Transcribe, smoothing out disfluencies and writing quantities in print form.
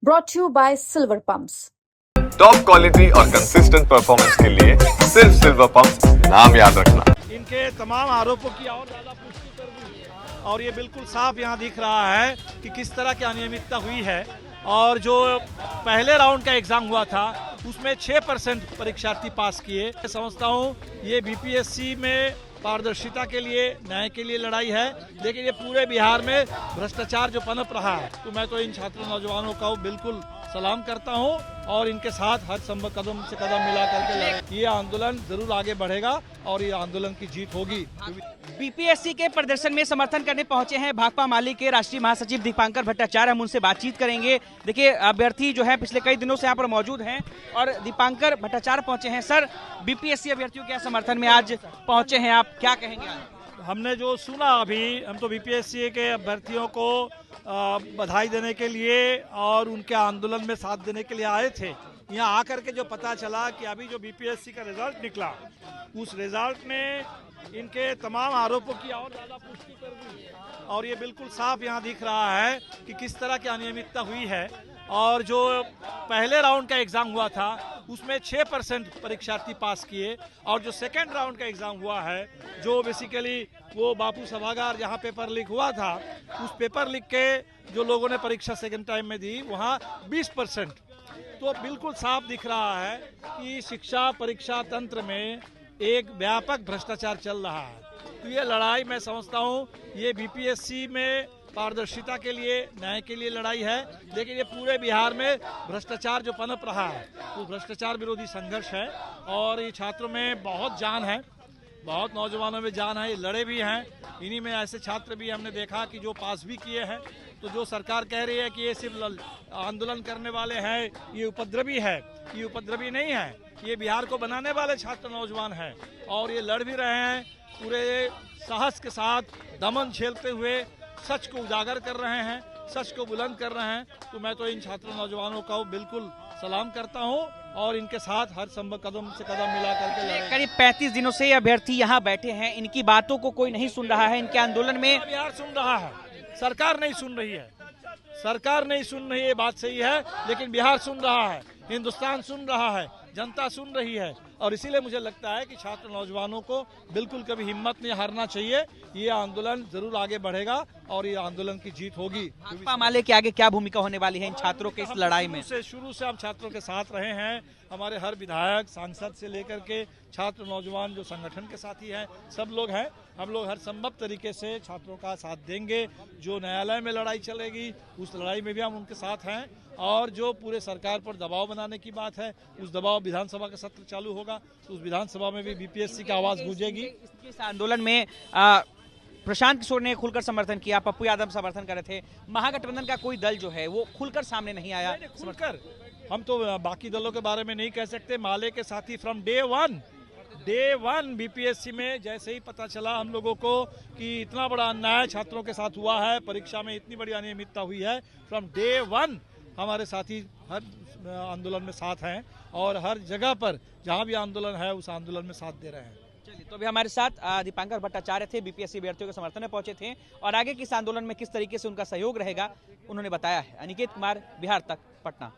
brought to you by Silver Pumps. Top quality और consistent performance के लिए सिर्फ सिल्वर पंप्स नाम याद रखना। इनके तमाम आरोपों की और ज्यादा पुष्टि कर दी और ये बिल्कुल साफ यहाँ दिख रहा है कि किस तरह की अनियमितता हुई है। और जो पहले राउंड का एग्जाम हुआ था उसमें 6% परीक्षार्थी पास किए। मैं समझता हूँ ये बीपीएससी में पारदर्शिता के लिए, न्याय के लिए लड़ाई है, लेकिन ये पूरे बिहार में भ्रष्टाचार जो पनप रहा है, तो मैं तो इन छात्र नौजवानों का बिल्कुल सलाम करता हूं और इनके साथ हर संभव कदम से कदम मिला करके लड़ें। ये आंदोलन जरूर आगे बढ़ेगा और ये आंदोलन की जीत होगी। बीपीएससी के प्रदर्शन में समर्थन करने पहुंचे हैं भाकपा माले के राष्ट्रीय महासचिव दीपांकर भट्टाचार्य। हम उनसे बातचीत करेंगे। देखिए, अभ्यर्थी जो है पिछले कई दिनों से यहाँ पर मौजूद हैं और दीपांकर भट्टाचार्य पहुंचे हैं। सर, बीपीएससी अभ्यर्थियों के समर्थन में आज पहुंचे हैं, आप क्या कहेंगे? हमने जो सुना अभी, हम तो बीपीएससी के अभ्यर्थियों को बधाई देने के लिए और उनके आंदोलन में साथ देने के लिए आए थे। यहाँ आकर के जो पता चला कि अभी जो बीपीएससी का रिजल्ट निकला, उस रिजल्ट ने इनके तमाम आरोपों की और ज्यादा पुष्टि कर दी और ये बिल्कुल साफ यहाँ दिख रहा है कि किस तरह की अनियमितता हुई है। और जो पहले राउंड का एग्जाम हुआ था उसमें 6% परीक्षार्थी पास किए और जो सेकेंड राउंड का एग्जाम हुआ है, जो बेसिकली वो बापू सभागार जहाँ पेपर लीक हुआ था, उस पेपर लीक के जो लोगों ने परीक्षा सेकेंड टाइम में दी, वहाँ 20%। तो बिल्कुल साफ दिख रहा है कि शिक्षा परीक्षा तंत्र में एक व्यापक भ्रष्टाचार चल रहा है। तो ये लड़ाई मैं समझता हूँ ये बीपीएससी में पारदर्शिता के लिए, न्याय के लिए लड़ाई है, लेकिन ये पूरे बिहार में भ्रष्टाचार जो पनप रहा है, वो भ्रष्टाचार विरोधी संघर्ष है। और ये छात्रों में बहुत जान है, बहुत नौजवानों में जान है, ये लड़े भी हैं। इन्हीं में ऐसे छात्र भी हमने देखा कि जो पास भी किए हैं। तो जो सरकार कह रही है कि ये सिर्फ आंदोलन करने वाले हैं, ये उपद्रवी है, ये उपद्रवी नहीं है, ये बिहार को बनाने वाले छात्र नौजवान हैं और ये लड़ भी रहे हैं पूरे साहस के साथ, दमन झेलते हुए सच को उजागर कर रहे हैं, सच को बुलंद कर रहे हैं। तो मैं तो इन छात्र नौजवानों का बिल्कुल सलाम करता हूं और इनके साथ हर संभव कदम से कदम मिला करके लड़ें। करीब 35 दिनों से अभ्यर्थी यहाँ बैठे हैं, इनकी बातों को कोई नहीं सुन रहा है। इनके आंदोलन में बिहार सुन रहा है, सरकार नहीं सुन रही है। सरकार नहीं सुन रही है, बात सही है, लेकिन बिहार सुन रहा है, हिंदुस्तान सुन रहा है, जनता सुन रही है। और इसीलिए मुझे लगता है कि छात्र नौजवानों को बिल्कुल कभी हिम्मत नहीं हारना चाहिए। ये आंदोलन जरूर आगे बढ़ेगा और ये आंदोलन की जीत होगी। भाकपा माले के आगे क्या भूमिका होने वाली है इन छात्रों के इस लड़ाई में? शुरू से हम छात्रों के साथ रहे हैं। हमारे हर विधायक, सांसद से लेकर के छात्र नौजवान जो संगठन के साथी हैं, सब लोग हैं। हम लोग हर संभव तरीके से छात्रों का साथ देंगे। जो न्यायालय में लड़ाई चलेगी, उस लड़ाई में भी हम उनके साथ हैं। और जो पूरे सरकार पर दबाव बनाने की बात है, उस दबाव विधानसभा का सत्र चालू होगा, तो उस विधानसभा में भी बीपीएससी की आवाज गूंजेगी। इस आंदोलन में प्रशांत किशोर ने खुलकर समर्थन किया, पप्पू यादव समर्थन कर रहे थे। महागठबंधन का कोई दल जो है वो खुलकर सामने नहीं आया। खुलकर हम तो बाकी दलों के बारे में नहीं कह सकते। माले के साथी फ्रॉम डे वन बीपीएससी में जैसे ही पता चला हम लोगों को कि इतना बड़ा अन्याय छात्रों के साथ हुआ है, परीक्षा में इतनी बड़ी अनियमितता हुई है, फ्रॉम डे वन हमारे साथी हर आंदोलन में साथ हैं और हर जगह पर जहां भी आंदोलन है उस आंदोलन में साथ दे रहे हैं। चलिए, तो अभी हमारे साथ दीपांकर भट्टाचार्य थे, बीपीएससी अभ्यर्थियों के समर्थन में पहुंचे थे और आगे किस आंदोलन में किस तरीके से उनका सहयोग रहेगा उन्होंने बताया है। अनिकेत कुमार, बिहार तक, पटना।